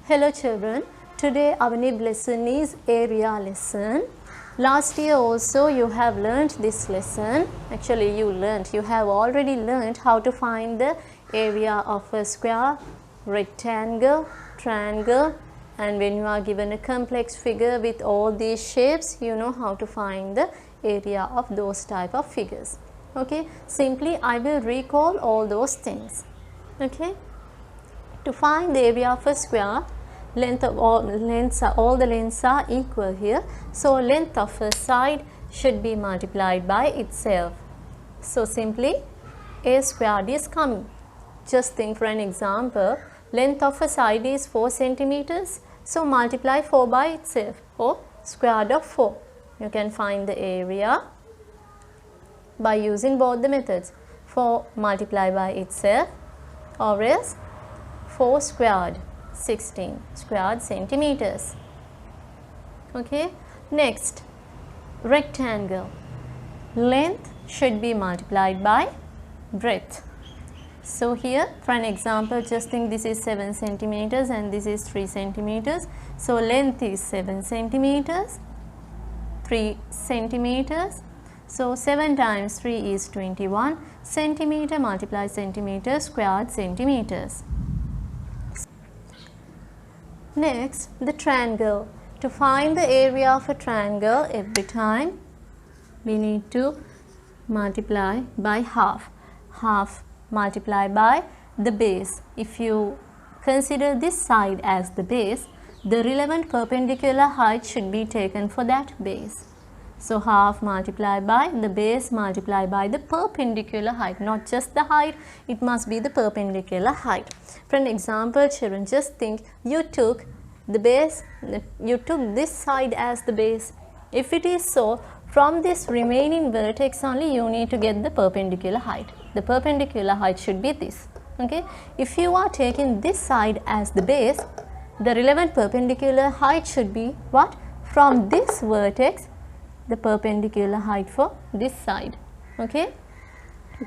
Hello children, today our new lesson is area lesson. Last year also you have learned this lesson. Actually you have already learned how to find the area of a square, rectangle, triangle, and when you are given a complex figure with all these shapes, you know how to find the area of those type of figures. Okay, simply I will recall all those things. Okay. To find the area of a square, all the lengths are equal here. So length of a side should be multiplied by itself. So simply a squared is coming. Just think for an example, length of a side is 4 centimeters. So multiply 4 by itself, or square root of 4. You can find the area by using both the methods. 4 multiply by itself, or else 4 squared, 16 squared centimeters. Okay. Next, rectangle. Length should be multiplied by breadth. So here for an example, just think this is 7 centimeters and this is 3 centimeters. So length is 7 centimeters, 3 centimeters. So 7 times 3 is 21 centimeter multiply centimeter squared centimeters. Next, the triangle. To find the area of a triangle, every time we need to multiply by half. Half multiply by the base. If you consider this side as the base, the relevant perpendicular height should be taken for that base. So half multiplied by the base multiplied by the perpendicular height, not just the height, it must be the perpendicular height. For an example, children, just think you took the base, you took this side as the base. If it is so, from this remaining vertex only you need to get the perpendicular height. The perpendicular height should be this. Okay. If you are taking this side as the base, the relevant perpendicular height should be what? From this vertex, the perpendicular height for this side. Okay.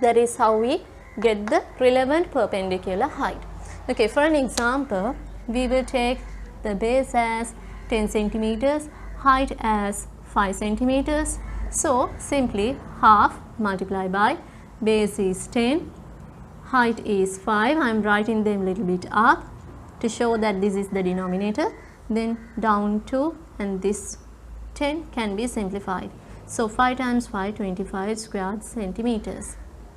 That is how we get the relevant perpendicular height. Okay. For an example, we will take the base as 10 centimeters, height as 5 centimeters. So simply half multiplied by base is 10, height is 5. I am writing them little bit up to show that this is the denominator. Then down to, and this 10 can be simplified. So 5 times 5, 25 squared centimeters.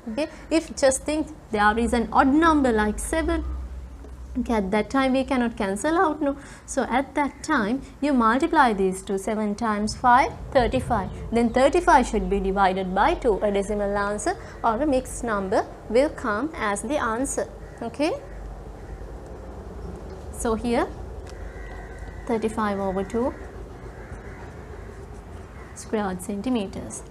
Okay. If just think there is an odd number like 7, okay, at that time we cannot cancel out, no. So at that time you multiply these two, 7 times 5, 35. Then 35 should be divided by 2. A decimal answer or a mixed number will come as the answer. Okay. So here 35 over 2 squared centimeters.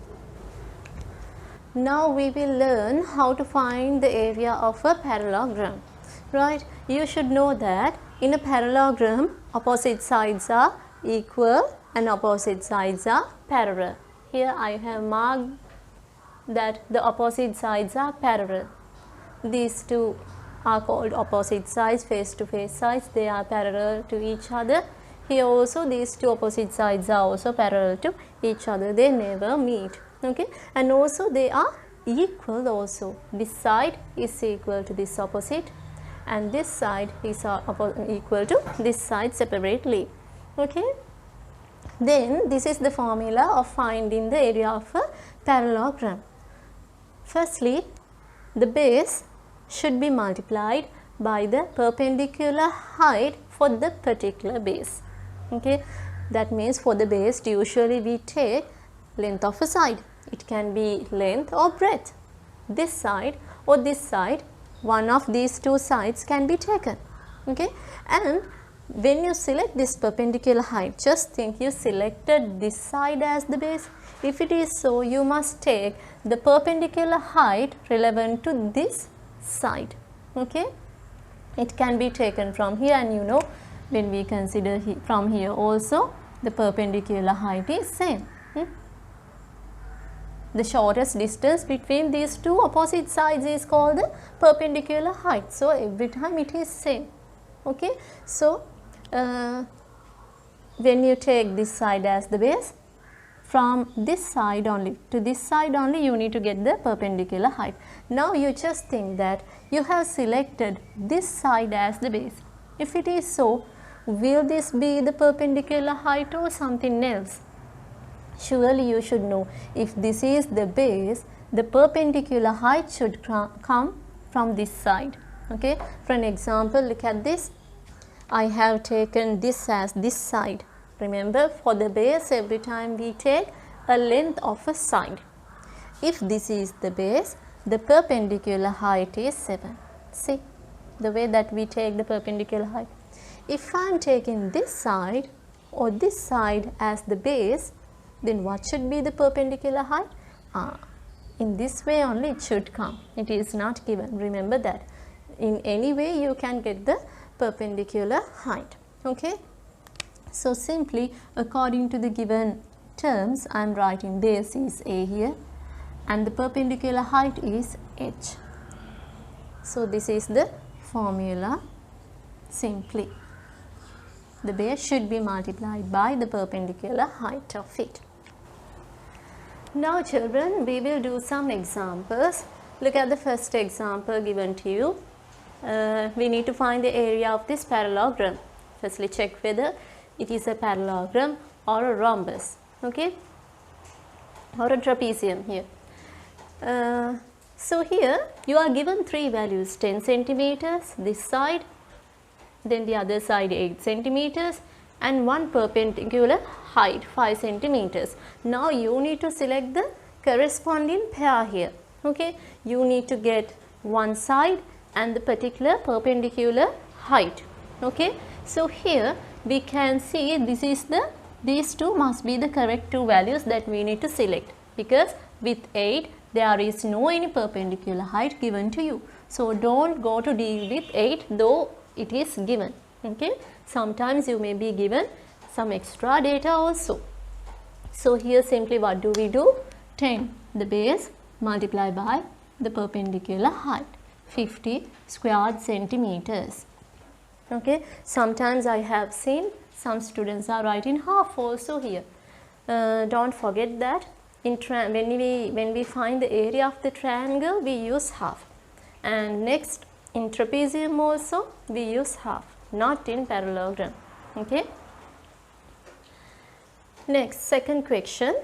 Now we will learn how to find the area of a parallelogram. Right, you should know that in a parallelogram, opposite sides are equal and opposite sides are parallel. Here I have marked that the opposite sides are parallel. These two are called opposite sides, face to face sides. They are parallel to each other. Here also these two opposite sides are also parallel to each other. They never meet. Okay, and also they are equal also. This side is equal to this opposite, and this side is equal to this side separately. Okay. Then this is the formula of finding the area of a parallelogram. Firstly, the base should be multiplied by the perpendicular height for the particular base. Okay. That means for the base usually we take length of a side. It can be length or breadth. This side or this side, one of these two sides can be taken. Okay. And when you select this perpendicular height, just think you selected this side as the base. If it is so, you must take the perpendicular height relevant to this side. Okay. It can be taken from here, and you know when we consider from here also the perpendicular height is same. The shortest distance between these two opposite sides is called the perpendicular height. So every time it is same. Okay. So when you take this side as the base, from this side only to this side only you need to get the perpendicular height. Now you just think that you have selected this side as the base. If it is so, will this be the perpendicular height or something else? Surely you should know, if this is the base, the perpendicular height should come from this side. Okay, for an example, look at this. I have taken this as this side. Remember, for the base, every time we take a length of a side. If this is the base, the perpendicular height is 7. See the way that we take the perpendicular height. If I am taking this side or this side as the base, then what should be the perpendicular height? In this way only it should come. It is not given. Remember that. In any way you can get the perpendicular height. Okay. So simply according to the given terms, I am writing base is A here and the perpendicular height is H. So this is the formula simply. The base should be multiplied by the perpendicular height of it. Now children, we will do some examples. Look at the first example given to you. We need to find the area of this parallelogram. Firstly check whether it is a parallelogram or a rhombus, okay, or a trapezium here. So here you are given three values, 10 centimeters this side, then the other side 8 centimeters and one perpendicular height 5 centimeters. Now you need to select the corresponding pair here. Okay, you need to get one side and the particular perpendicular height. Okay, so here we can see these two must be the correct two values that we need to select, because with 8 there is no any perpendicular height given to you. So don't go to deal with 8 though it is given. Okay, sometimes you may be given some extra data also. So here simply what do we do? 10 the base multiply by the perpendicular height, 50 square centimeters. Okay, sometimes I have seen some students are writing half also here. Don't forget that when we find the area of the triangle we use half, and next in trapezium also we use half, not in parallelogram. Okay. Next, second question.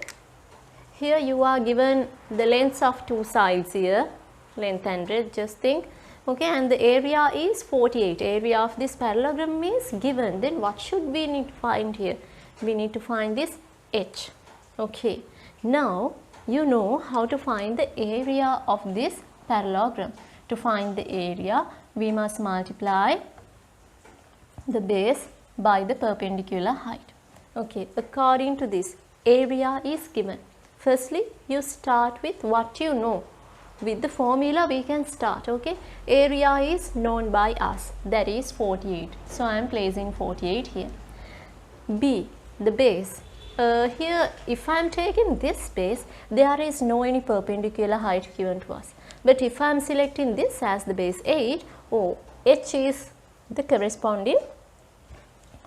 Here you are given the lengths of two sides here, length and breadth, just think. Okay, and the area is 48. Area of this parallelogram is given. Then what should we need to find here? We need to find this H. Okay, now you know how to find the area of this parallelogram. To find the area, we must multiply the base by the perpendicular height. Okay, according to this, area is given. Firstly, you start with what you know. With the formula we can start. Okay, area is known by us, that is 48. So I am placing 48 here. B, the base. Here if I am taking this base, there is no any perpendicular height given to us. But if I am selecting this as the base 8, H is the corresponding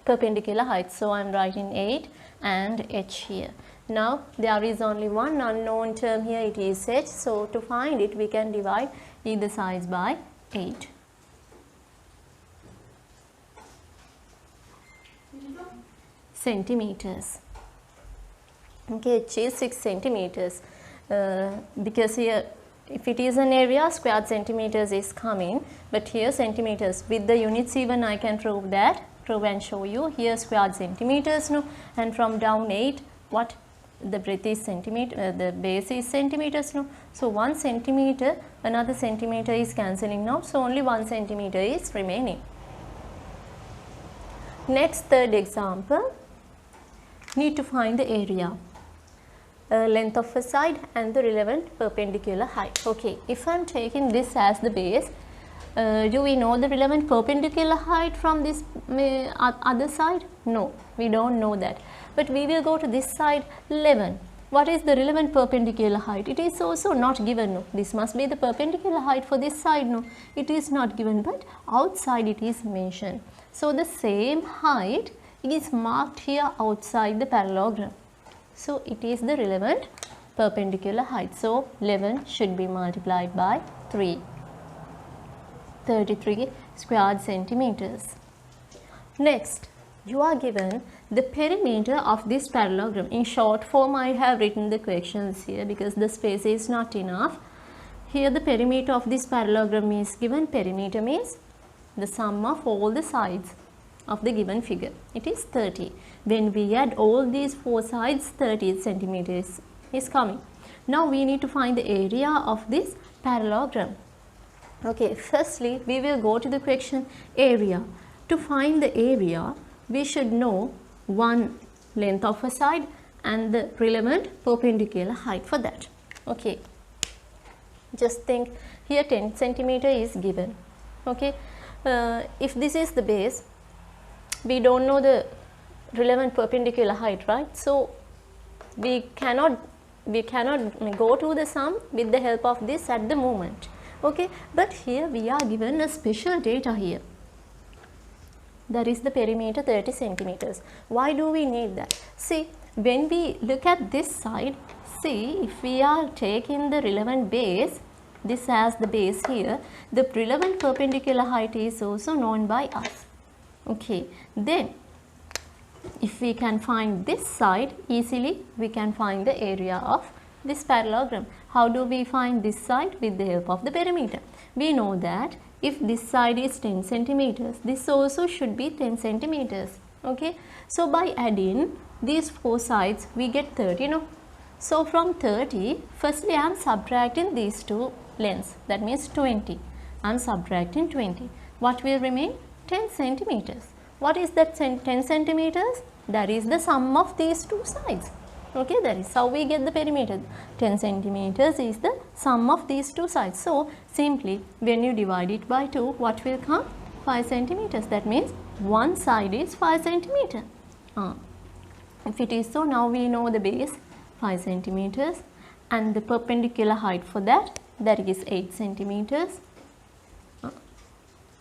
perpendicular height. So I am writing 8 and H here. Now there is only one unknown term here, it is H. So to find it we can divide either sides by 8. Centimeters. Okay, H is 6 centimeters. Because here if it is an area, square centimeters is coming, but here centimeters. With the units even I can prove and show you. Here square centimeters, no, and from down 8, what? The breadth is centimeter, the base is centimeters, no. So 1 centimeter, another centimeter is cancelling out, so only 1 centimeter is remaining. Next, third example, need to find the area, length of a side and the relevant perpendicular height. Okay, if I am taking this as the base, do we know the relevant perpendicular height from this other side? No, we don't know that. But we will go to this side 11. What is the relevant perpendicular height? It is also not given. No, this must be the perpendicular height for this side. No, it is not given, but outside it is mentioned. So the same height is marked here outside the parallelogram. So it is the relevant perpendicular height. So 11 should be multiplied by 3. 33 square centimeters. Next, you are given the perimeter of this parallelogram. In short form, I have written the questions here because the space is not enough. Here the perimeter of this parallelogram is given. Perimeter means the sum of all the sides of the given figure. It is 30. When we add all these four sides, 30 centimeters is coming. Now we need to find the area of this parallelogram. Okay, firstly we will go to the question area. To find the area, we should know one length of a side and the relevant perpendicular height for that. Okay, just think here 10 centimeter is given. Okay, if this is the base, we don't know the relevant perpendicular height, right? So we cannot go to the sum with the help of this at the moment. Okay, but here we are given a special data here. That is the perimeter 30 centimeters. Why do we need that? See, when we look at this side, see, if we are taking the relevant base, this as the base here, the relevant perpendicular height is also known by us. Okay, then if we can find this side easily, we can find the area of this parallelogram. How do we find this side? With the help of the perimeter. We know that if this side is 10 centimeters, this also should be 10 centimeters. Okay, so by adding these four sides, we get 30. No? So from 30, firstly I am subtracting these two lengths, that means 20. I am subtracting 20. What will remain? 10 centimeters. What is that 10 centimeters? That is the sum of these two sides. Okay, that is how we get the perimeter. 10 centimeters is the sum of these two sides. So simply when you divide it by 2, what will come? 5 centimeters. That means one side is 5 centimeters. If it is so, now we know the base 5 centimeters and the perpendicular height for that is 8 centimeters.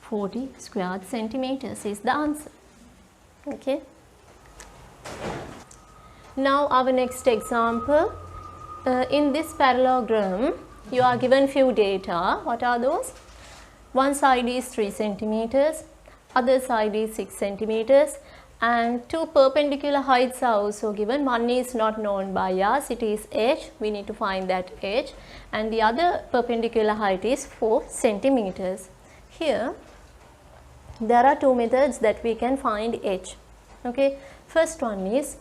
40 square centimeters is the answer. Okay. Now our next example, in this parallelogram you are given few data. What are those? One side is 3 centimeters, other side is 6 centimeters, and two perpendicular heights are also given. One is not known by us, it is h, we need to find that h, and the other perpendicular height is 4 centimeters. Here there are two methods that we can find h. Okay, first one is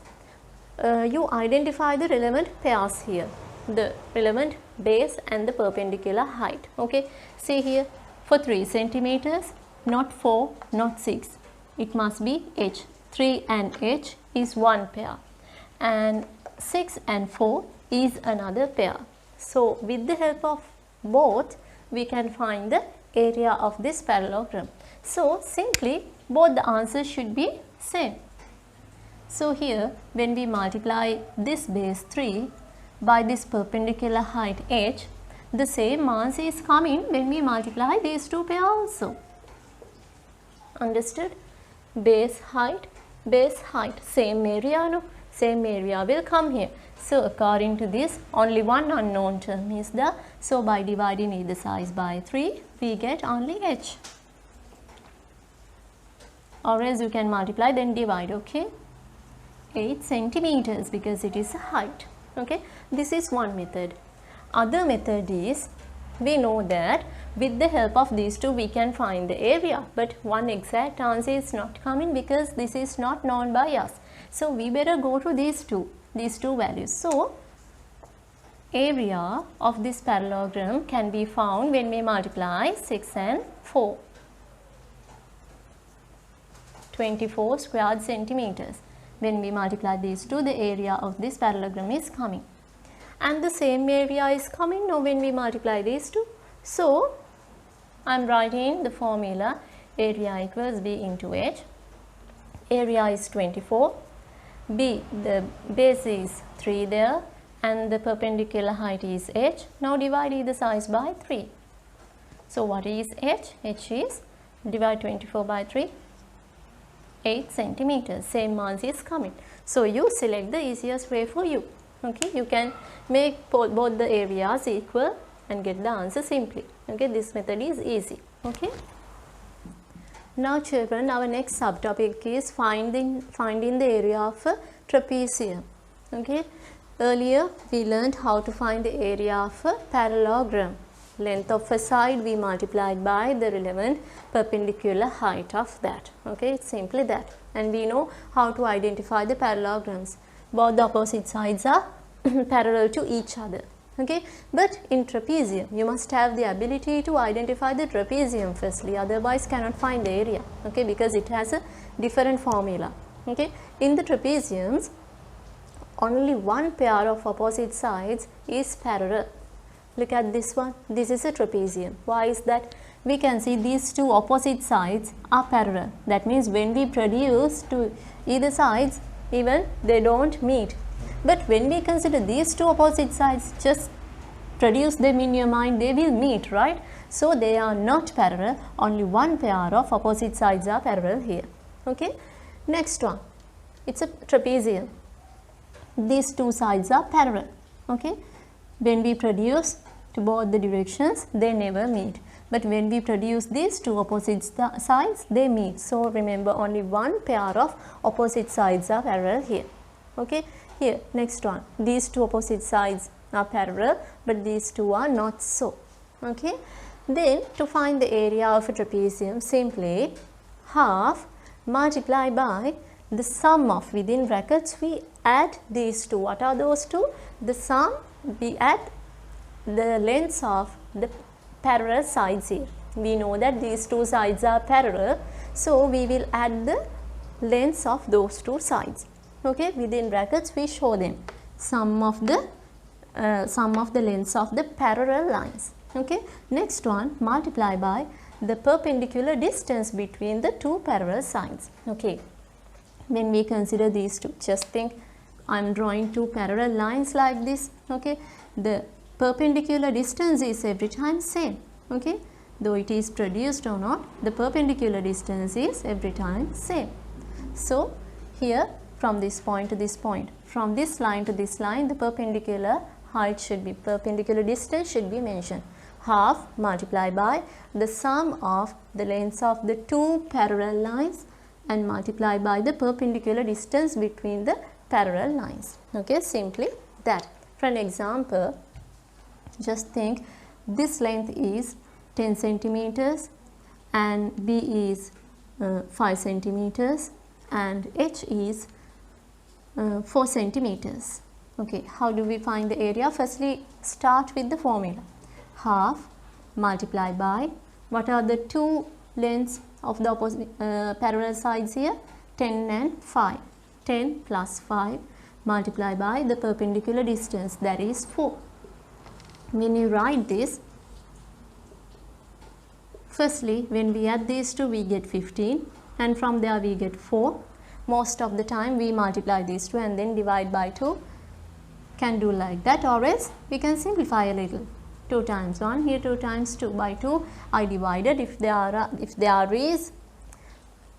you identify the relevant pairs here, the relevant base and the perpendicular height. Okay, see here, for 3 centimeters, not 4, not 6, it must be h. 3 and h is one pair and 6 and 4 is another pair. So with the help of both, we can find the area of this parallelogram. So simply both the answers should be same. So here when we multiply this base 3 by this perpendicular height h, the same answer is coming when we multiply these two pairs also. Understood? Base height, same area, no? Same area will come here. So according to this, only one unknown term is there. So by dividing either side by 3, we get only h. Or else you can multiply then divide. Okay, 8 centimeters because it is a height. Okay, this is one method. Other method is, we know that with the help of these two we can find the area, but one exact answer is not coming because this is not known by us. So we better go to these two values. So area of this parallelogram can be found when we multiply 6 and 4. 24 square centimeters. When we multiply these two, the area of this parallelogram is coming. And the same area is coming now when we multiply these two. So I am writing the formula area equals B into H. Area is 24. B, the base is 3 there and the perpendicular height is h. Now divide either sides by 3. So what is h? h is, divide 24 by 3, 8 centimeters. Same answer is coming. So you select the easiest way for you. Okay, you can make both the areas equal and get the answer simply. Okay, this method is easy. Okay. Now children, our next subtopic is finding the area of a trapezium. Okay, earlier we learned how to find the area of a parallelogram. Length of a side we multiplied by the relevant perpendicular height of that. Okay, it's simply that. And we know how to identify the parallelograms. Both the opposite sides are parallel to each other. Okay, but in trapezium you must have the ability to identify the trapezium firstly, otherwise cannot find the area. Okay, because it has a different formula. Okay, in the trapeziums only one pair of opposite sides is parallel. Look at this one, this is a trapezium. Why is that? We can see these two opposite sides are parallel. That means when we produce to either sides, even they don't meet. But when we consider these two opposite sides, just produce them in your mind, they will meet, right? So they are not parallel, only one pair of opposite sides are parallel here. Okay, next one, it's a trapezium. These two sides are parallel. Okay, when we produce to both the directions, they never meet. But when we produce these two opposite sides, they meet. So remember, only one pair of opposite sides are parallel here. Okay, here next one, these two opposite sides are parallel, but these two are not so. Okay, then to find the area of a trapezium, simply half multiply by the sum of, within brackets we add these two. What are those two? The sum, we add the lengths of the parallel sides here. We know that these two sides are parallel, so we will add the lengths of those two sides. Okay, within brackets we show them sum of the lengths of the parallel lines. Okay, next one, multiply by the perpendicular distance between the two parallel sides. Okay, when we consider these two, just think I am drawing two parallel lines like this. Okay, the perpendicular distance is every time same. Okay, though it is produced or not, the perpendicular distance is every time same. So here, from this point to this point, from this line to this line, the perpendicular height should be, perpendicular distance should be mentioned. Half multiply by the sum of the lengths of the two parallel lines and multiply by the perpendicular distance between the parallel lines. Okay, simply that. For an example, just think this length is 10 centimeters and B is 5 centimeters and H is 4 centimeters. Okay, how do we find the area? Firstly, start with the formula. Half multiply by, what are the two lengths of the opposite parallel sides here? 10 and 5. 10 plus 5 multiply by the perpendicular distance, that is 4. When you write this, firstly when we add these two we get 15 and from there we get 4. Most of the time we multiply these two and then divide by 2. Can do like that, or else we can simplify a little. 2 times 1, here 2 times 2, by 2 I divided. If there is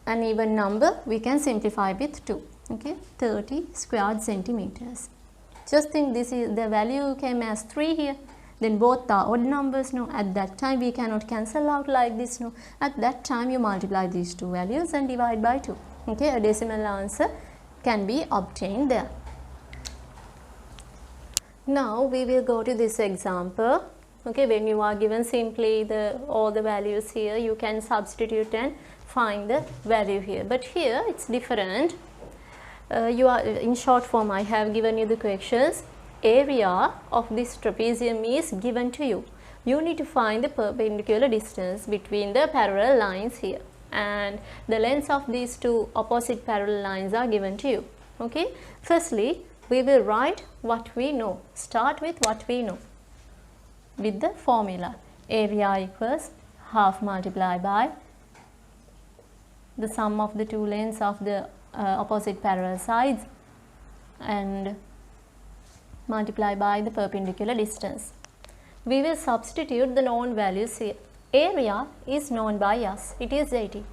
an even number, we can simplify with 2. Okay, 30 squared centimeters. Just think this is the value came as 3 here. Then both are odd numbers. No, at that time we cannot cancel out like this. No, at that time you multiply these two values and divide by 2. Okay, a decimal answer can be obtained there. Now we will go to this example. Okay, when you are given simply all the values here, you can substitute and find the value here. But here it's different. In short form, I have given you the questions. Area of this trapezium is given to you. You need to find the perpendicular distance between the parallel lines here, and the lengths of these two opposite parallel lines are given to you. Okay, firstly we will write what we know. Start with what we know with the formula. Area equals half multiply by the sum of the two lengths of the opposite parallel sides and multiply by the perpendicular distance. We will substitute the known values here. Area is known by us, it is 80.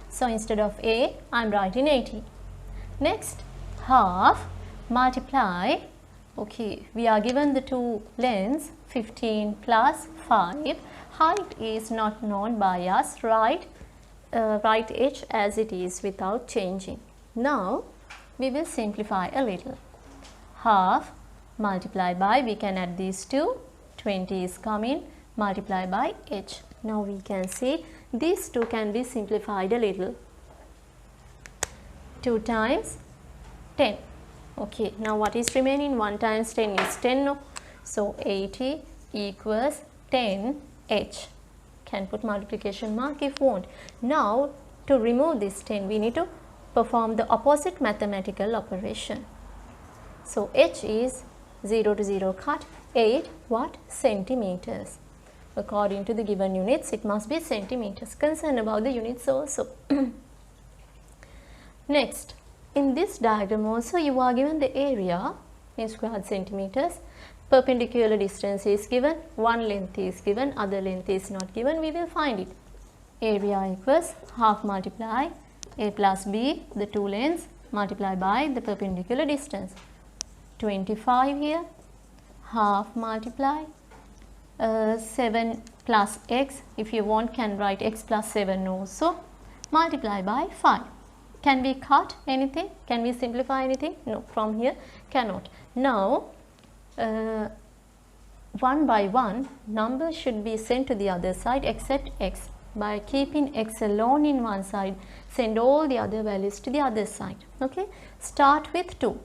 So instead of A, I am writing 80. Next, half multiply, okay, we are given the two lengths, 15 plus 5. Height is not known by us, write h as it is without changing. Now, we will simplify a little. Half multiply by, we can add these two, 20 is coming, multiply by h. Now we can see these two can be simplified a little. 2 times 10. Okay, now what is remaining? 1 times 10 is 10. No? So 80 equals 10h. Can put multiplication mark if want. Now to remove this 10, we need to perform the opposite mathematical operation. So h is 0 to 0 cut, 8 what? Centimeters. According to the given units, it must be centimeters. Concerned about the units also. Next, in this diagram also you are given the area in square centimeters. Perpendicular distance is given, one length is given, other length is not given. We will find it. Area equals half multiply A plus B, the two lengths, multiply by the perpendicular distance. 25 here, half multiply 7 plus x, if you want can write x plus 7 also, multiply by 5. Can we cut anything? Can we simplify anything? No, from here cannot. Now, one by one numbers should be sent to the other side except x. By keeping x alone in one side, send all the other values to the other side. Okay, start with 2.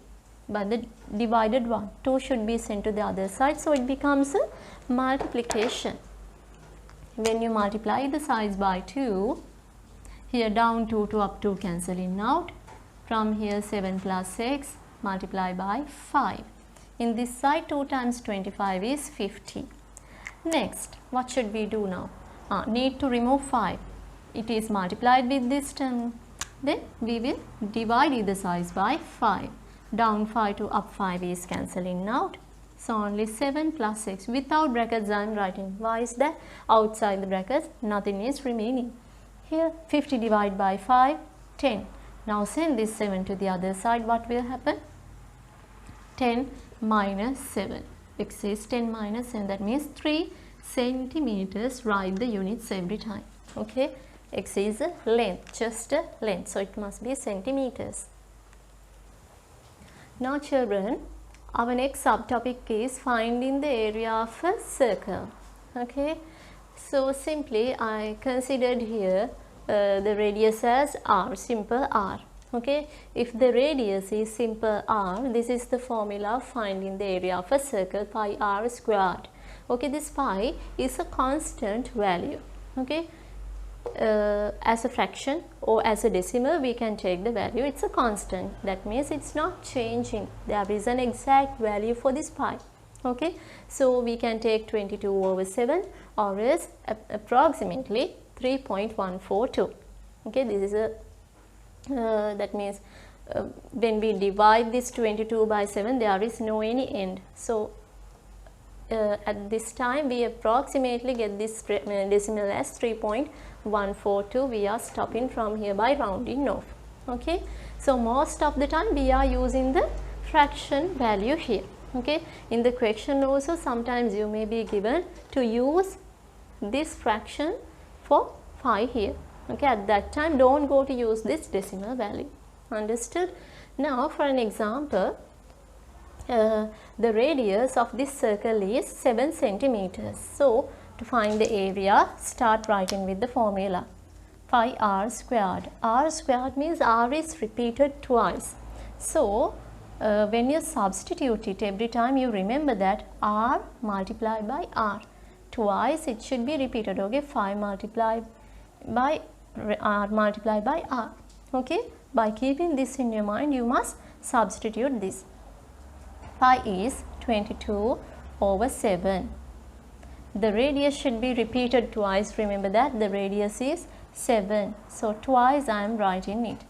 By the divided one, 2 should be sent to the other side, so it becomes a multiplication. When you multiply the size by 2, here down 2 to up 2 cancelling out. From here 7 plus 6 multiply by 5. In this side 2 times 25 is 50. Next, what should we do now? Need to remove 5. It is multiplied with this term. Then we will divide either size by 5. Down 5 to up 5 is cancelling out. So only 7 plus 6. Without brackets I am writing. Why is that? Outside the brackets nothing is remaining. Here 50 divided by 5, 10. Now send this 7 to the other side. What will happen? 10 minus 7. X is 10 minus 7. That means 3 centimeters. Write the units every time. Okay. X is a length. Just a length. So it must be centimeters. Now children, our next subtopic is finding the area of a circle. Okay. So simply I considered here the radius as r, simple r. Okay. If the radius is simple r, this is the formula of finding the area of a circle, pi r squared. Okay. This pi is a constant value. Okay. As a fraction or as a decimal we can take the value, it's a constant, that means it's not changing, there is an exact value for this pi. Okay, so we can take 22 over 7 or else approximately 3.142. okay, this is a that means when we divide this 22 by 7 there is no any end, so at this time we approximately get this decimal as 3.142. we are stopping from here by rounding off. Okay, so most of the time we are using the fraction value here. Okay, in the question also sometimes you may be given to use this fraction for pi here. Okay, at that time don't go to use this decimal value. Understood? Now for an example, the radius of this circle is 7 centimeters. So to find the area, start writing with the formula pi r squared. R squared means r is repeated twice. So when you substitute it, every time you remember that r multiplied by r. Twice it should be repeated. Okay, 5 multiplied by r multiplied by r. Okay, by keeping this in your mind, you must substitute this. Pi is 22 over 7. The radius should be repeated twice. Remember that the radius is 7. So twice I am writing it.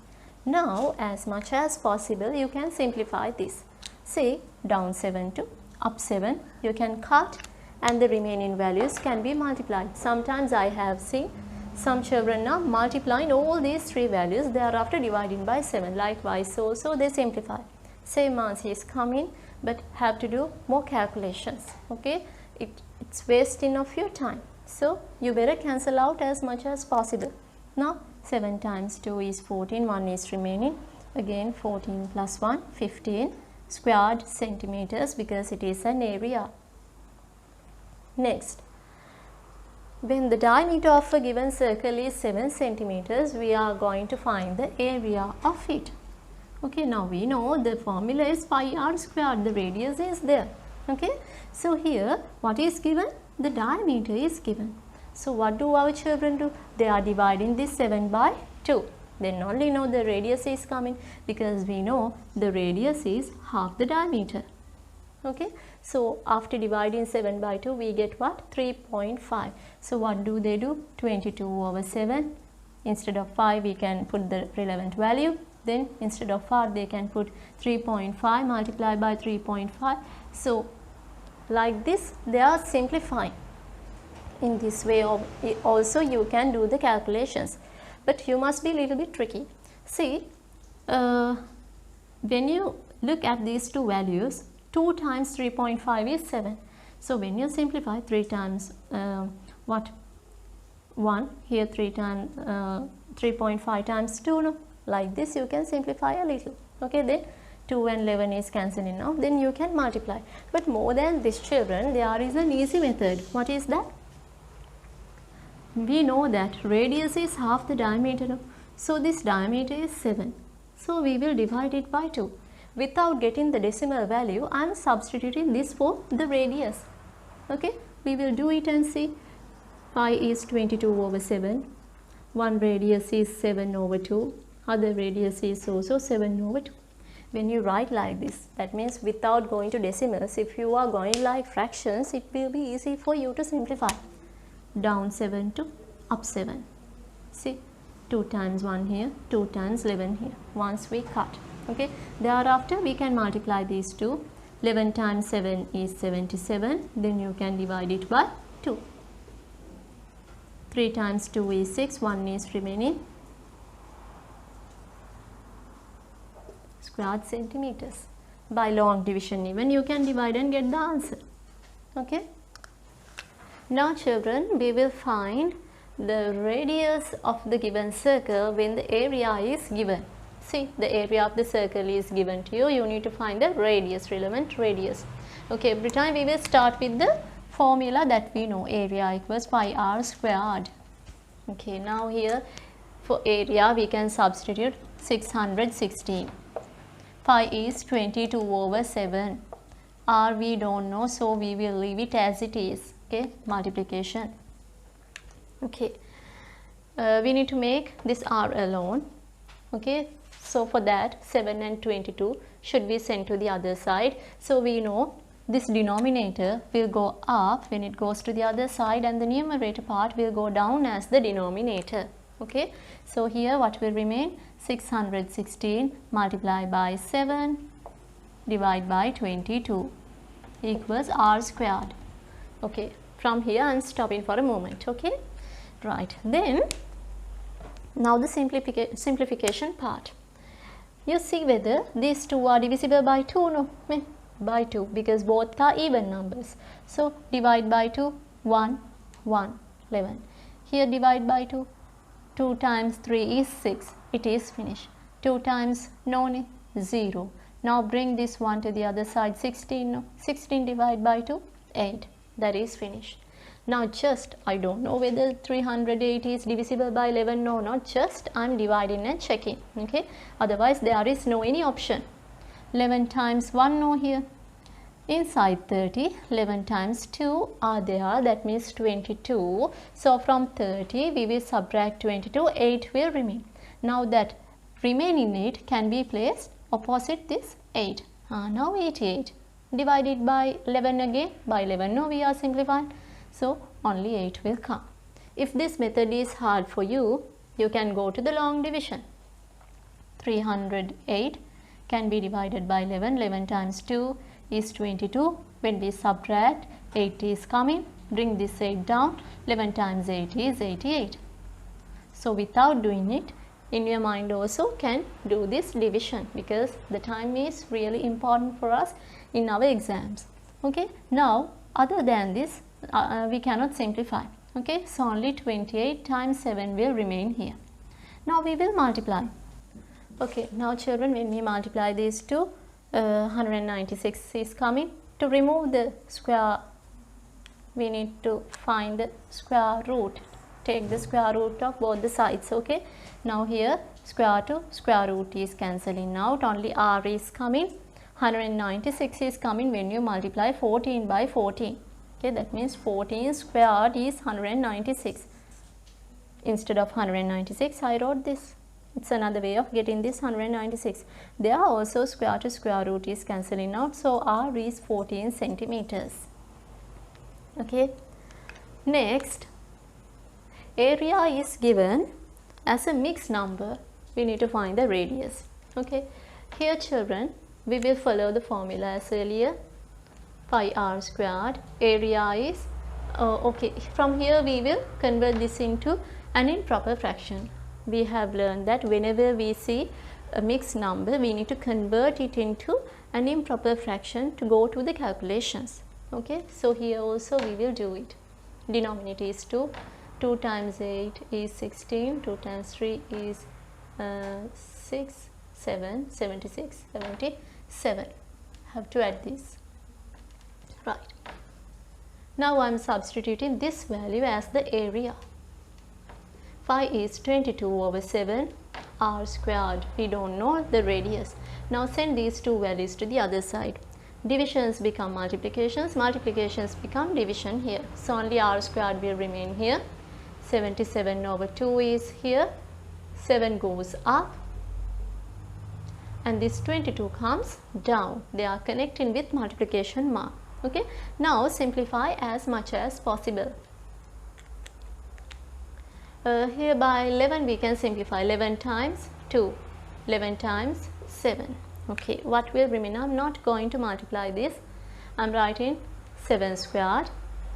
Now as much as possible you can simplify this. Say down 7 to up 7, you can cut and the remaining values can be multiplied. Sometimes I have seen some children now multiplying all these 3 values, thereafter dividing by 7. Likewise also they simplify. Same answer is coming, but have to do more calculations. Okay, it's wasting of your time. So you better cancel out as much as possible. Now 7 times 2 is 14, 1 is remaining. Again 14 plus 1, 15 squared centimeters because it is an area. Next, when the diameter of a given circle is 7 centimeters, we are going to find the area of it. Okay, now we know the formula is pi r squared, the radius is there. Okay, so here what is given? The diameter is given. So what do our children do? They are dividing this 7 by 2. Then only know the radius is coming, because we know the radius is half the diameter. Okay, so after dividing 7 by 2 we get what? 3.5. So what do they do? 22 over 7. Instead of 5 we can put the relevant value. Then instead of 5 they can put 3.5 multiplied by 3.5. So like this they are simplifying. In this way also you can do the calculations, but you must be a little bit tricky. See, when you look at these two values, 2 times 3.5 is 7. So when you simplify 3 times 1, here 3 times 3.5 times 2, no? Like this you can simplify a little. Okay, then 2 and 11 is cancelling now, then you can multiply. But more than this, children, there is an easy method. What is that? We know that radius is half the diameter, no? So this diameter is 7. So we will divide it by 2. Without getting the decimal value, I am substituting this for the radius. Okay, we will do it and see. Pi is 22 over 7. One radius is 7 over 2. Other radius is also 7 over 2. When you write like this, that means without going to decimals, if you are going like fractions, it will be easy for you to simplify. Down 7 to up 7. See, 2 times 1 here, 2 times 11 here. Once we cut. Okay, thereafter we can multiply these two. 11 times 7 is 77. Then you can divide it by 2. 3 times 2 is 6. 1 is remaining. Squared centimeters. By long division even you can divide and get the answer. Okay. Now children, we will find the radius of the given circle when the area is given. See, the area of the circle is given to you. You need to find the radius, relevant radius. Okay, every time we will start with the formula that we know. Area equals pi r squared. Okay, now here for area we can substitute 616. Pi is 22 over 7. R we don't know, so we will leave it as it is. Okay, multiplication. Okay, we need to make this r alone. Okay, so for that 7 and 22 should be sent to the other side. So we know this denominator will go up when it goes to the other side, and the numerator part will go down as the denominator. Okay, so here what will remain? 616 multiplied by 7 divided by 22 equals r squared. Okay, from here I am stopping for a moment. Okay, right, then now the simplification part. You see whether these two are divisible by 2. No, by 2, because both are even numbers. So divide by 2, 1, 1, 11. Here divide by 2. 2 times 3 is 6. It is finished. 2 times no, 0. Now bring this one to the other side. 16, no. 16 divided by 2, 8. That is finished. Now just, I don't know whether 308 is divisible by 11. No, not just. I am dividing and checking. Okay. Otherwise there is no any option. 11 times 1, no here. Inside 30, 11 times 2 are there. That means 22. So from 30 we will subtract 22. 8 will remain. Now that remaining 8 can be placed opposite this 8. Now 88. Divided by 11 again. By 11, no, we are simplifying. So only 8 will come. If this method is hard for you, you can go to the long division. 308 can be divided by 11. 11 times 2 is 22. When we subtract, 80 is coming. Bring this 8 down. 11 times 80 is 88. So without doing it, in your mind also can do this division, because the time is really important for us in our exams. Okay, now other than this we cannot simplify. Okay, so only 28 times 7 will remain here. Now we will multiply. Okay, now children, when we multiply these two, 196 is coming. To remove the square, we need to find the square root. Take the square root of both the sides. Okay, now here square to square root is cancelling out, only r is coming. 196 is coming when you multiply 14 by 14. Okay, that means 14 squared is 196. Instead of 196, I wrote this. It's another way of getting this 196. There also square to square root is cancelling out, so r is 14 centimeters. Okay, next, area is given as a mixed number. We need to find the radius. Okay, here children, we will follow the formula as earlier. Pi r squared, area is okay, from here we will convert this into an improper fraction. We have learned that whenever we see a mixed number, we need to convert it into an improper fraction to go to the calculations. Okay, so here also we will do it. Denominator is 2. 2 times 8 is 16. 2 times 3 is 6, 7, 76, 77. Have to add this. Right. Now I am substituting this value as the area. Phi is 22 over 7, r squared. We don't know the radius. Now send these two values to the other side. Divisions become multiplications, multiplications become division here. So only r squared will remain here. 77 over 2 is here. 7 goes up. And this 22 comes down. They are connecting with multiplication mark. Okay. Now simplify as much as possible. Here by 11 we can simplify. 11 times 2, 11 times 7. Okay, what will remain? I am not going to multiply this. I am writing 7 squared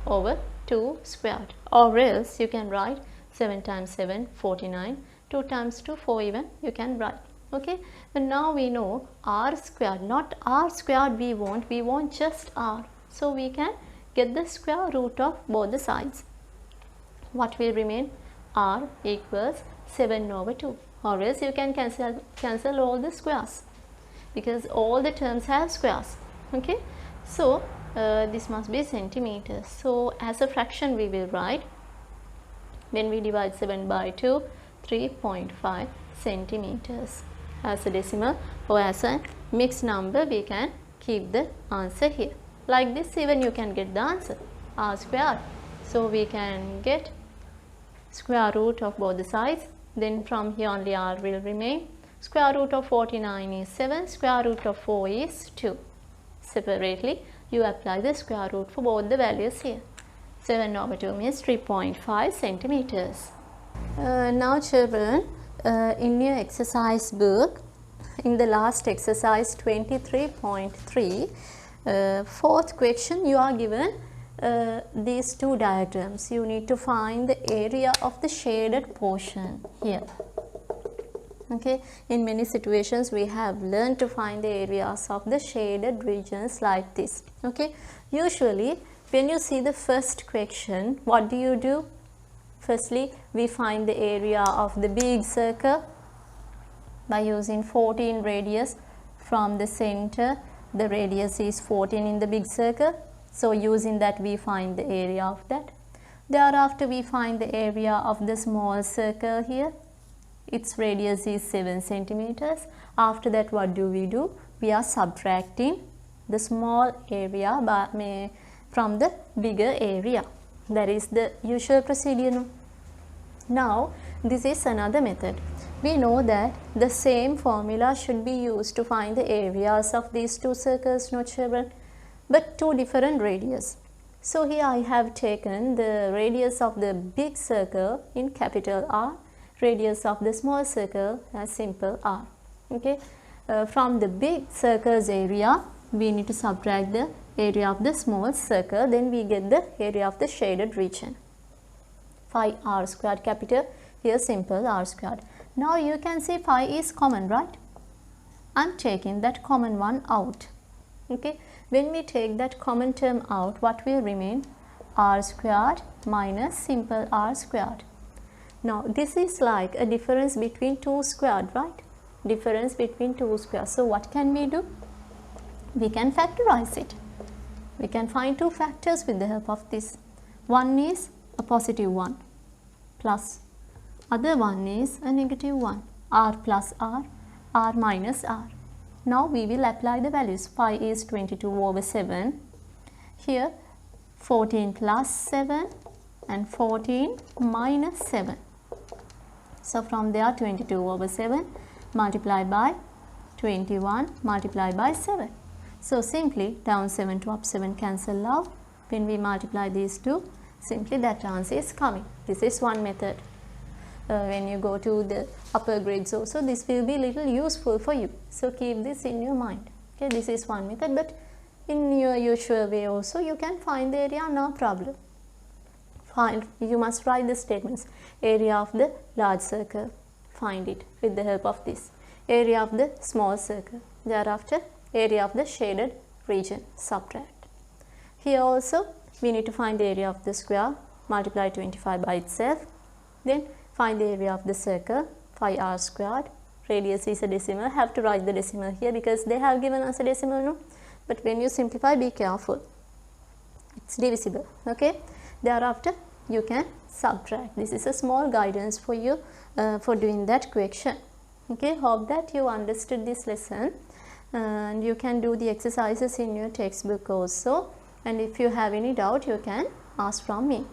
over 2 squared, or else you can write 7 times 7, 49, 2 times 2, 4 even you can write. Okay, and now we know r squared, not r squared we want just r. So we can get the square root of both the sides. What will remain? R equals 7 over 2, or else you can cancel all the squares, because all the terms have squares. Okay, so this must be centimeters. So as a fraction we will write, when we divide 7 by 2, 3.5 centimeters. As a decimal or as a mixed number, we can keep the answer here. Like this even you can get the answer, r squared. So we can get square root of both the sides. Then from here only r will remain. Square root of 49 is 7. Square root of 4 is 2. Separately you apply the square root for both the values here. 7 over 2 means 3.5 centimeters. Now children, in your exercise book, in the last exercise 23.3, fourth question, you are given these two diagrams. You need to find the area of the shaded portion here. Okay, in many situations we have learned to find the areas of the shaded regions like this. Okay, usually when you see the first question, what do? Firstly, we find the area of the big circle by using 14 radius from the center. The radius is 14 in the big circle. So using that we find the area of that. Thereafter we find the area of the small circle here. Its radius is 7 centimeters. After that what do? We are subtracting the small area from the bigger area. That is the usual procedure. Now this is another method. We know that the same formula should be used to find the areas of these two circles, no children, but two different radius. So here I have taken the radius of the big circle in capital R, radius of the small circle as simple r. Okay, from the big circle's area we need to subtract the area of the small circle, then we get the area of the shaded region. 5r squared, capital, here simple r squared. Now you can see 5 is common, right? I'm taking that common one out. Okay, when we take that common term out, what will remain? R squared minus simple r squared. Now this is like a difference between 2 squared, right? Difference between 2 squared. So what can we do? We can factorize it. We can find two factors with the help of this. One is a positive one plus other one is a negative one. R plus r, r minus r. Now we will apply the values. 5 is 22 over 7. Here 14 plus 7 and 14 minus 7. So from there 22 over 7 multiplied by 21 multiplied by 7. So simply down 7 to up 7 cancel out. When we multiply these two, simply that answer is coming. This is one method. When you go to the upper grades also, this will be little useful for you. So keep this in your mind. Okay, this is one method, but in your usual way also you can find the area, no problem. You must write the statements. Area of the large circle, find it with the help of this. Area of the small circle, thereafter area of the shaded region, subtract. Here also we need to find the area of the square, multiply 25 by itself, then find the area of the circle, 5r squared, radius is a decimal, have to write the decimal here because they have given us a decimal, no? But when you simplify, be careful, it's divisible, okay? Thereafter you can subtract. This is a small guidance for you for doing that question. Okay, hope that you understood this lesson, and you can do the exercises in your textbook also, and if you have any doubt you can ask from me.